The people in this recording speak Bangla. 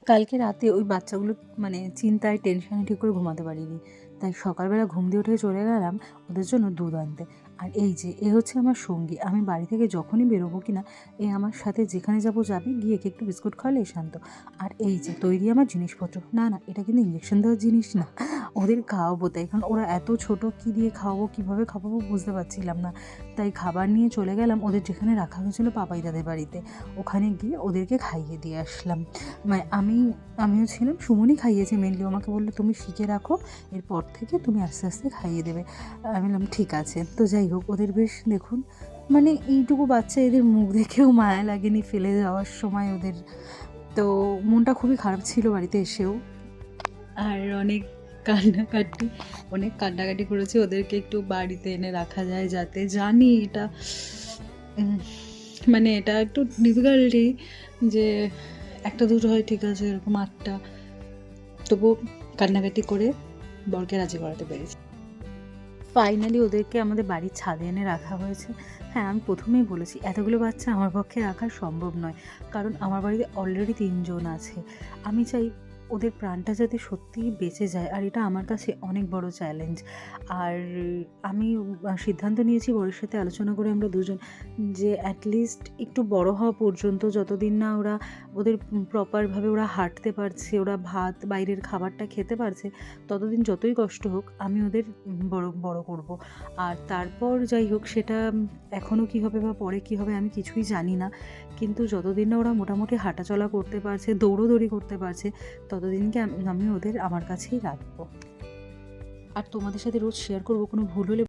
কালকে রাতে ওই বাচ্চাগুলো মানে চিন্তায় টেনশনে ঠিক করে ঘুমাতে পারিনি, তাই সকালবেলা ঘুম দিয়ে উঠে চলে গেলাম ওদের জন্য দুধ আনতে। আর এই যে এ হচ্ছে আমার সঙ্গী, আমি বাড়ি থেকে যখনই বেরোবো কিনা এ আমার সাথে যেখানে যাবো যাবে, গিয়ে একটু বিস্কুট খাওয়ালে শান্ত। আর এই যে তৈরি আমার জিনিসপত্র, না না এটা কিন্তু ইঞ্জেকশন দেওয়ার জিনিস না, ওদের খাওয়াবো তাই, কারণ ওরা এত ছোট, কী দিয়ে খাওয়াবো কীভাবে খাওয়াবো বুঝতে পারছিলাম না। তাই খাবার নিয়ে চলে গেলাম ওদের যেখানে রাখা হয়েছিল পাপাই দাদের বাড়িতে, ওখানে গিয়ে ওদেরকে খাইয়ে দিয়ে আসলাম। মানে আমিও ছিলাম, সুমনই খাইয়েছে মেনলি, আমাকে বললো তুমি শিখে রাখো, এরপর থেকে তুমি আস্তে আস্তে খাইয়ে দেবে। আমি বললাম ঠিক আছে। তো যাই হোক, ওদের বেশ দেখুন মানে এইটুকু বাচ্চা, এদের মুখ দেখেও মায়া লাগেনি ফেলে যাওয়ার সময় ওদের। তো মনটা খুবই খারাপ ছিল বাড়িতে এসেও, আর অনেক কান্নাকাটি করেছি। ওদেরকে একটু বাড়িতে এনে রাখা যায়, যাতে জানি এটা মানে এটা একটু ডিফিকাল্টি, যে একটা দুটো হয় ঠিক আছে, এরকম 8টা, তবুও কান্নাকাটি করে বরকে রাজি করাতে পেরেছি। ফাইনালি ওদেরকে আমাদের বাড়ির ছাদে এনে রাখা হয়েছে। হ্যাঁ, আমি প্রথমেই বলেছি এতগুলো বাচ্চা আমার পক্ষে রাখা সম্ভব নয়, কারণ আমার বাড়িতে অলরেডি 3 জন আছে। আমি চাই ওদের প্রাণটা যাতে সত্যিই বেঁচে যায়, আর এটা আমার কাছে অনেক বড় চ্যালেঞ্জ। আর আমি সিদ্ধান্ত নিয়েছি বরের সাথে আলোচনা করে আমরা দুজন, যে অ্যাটলিস্ট একটু বড় হওয়া পর্যন্ত, যতদিন না ওদের প্রপারভাবে ওরা হাঁটতে পারছে, ওরা ভাত বাইরের খাবারটা খেতে পারছে, ততদিন যতই কষ্ট হোক আমি ওদের বড় করব। আর তারপর যাই হোক, সেটা এখনও কী হবে বা পরে কী হবে আমি কিছুই জানি না, কিন্তু যতদিন না ওরা মোটামুটি হাঁটাচলা করতে পারছে, দৌড়োদৌড়ি করতে পারছে, ততদিনকে আমি ওদের আমার কাছেই রাখবো। আর তোমাদের সাথে রোজ শেয়ার করবো, কোনো ভুল হলে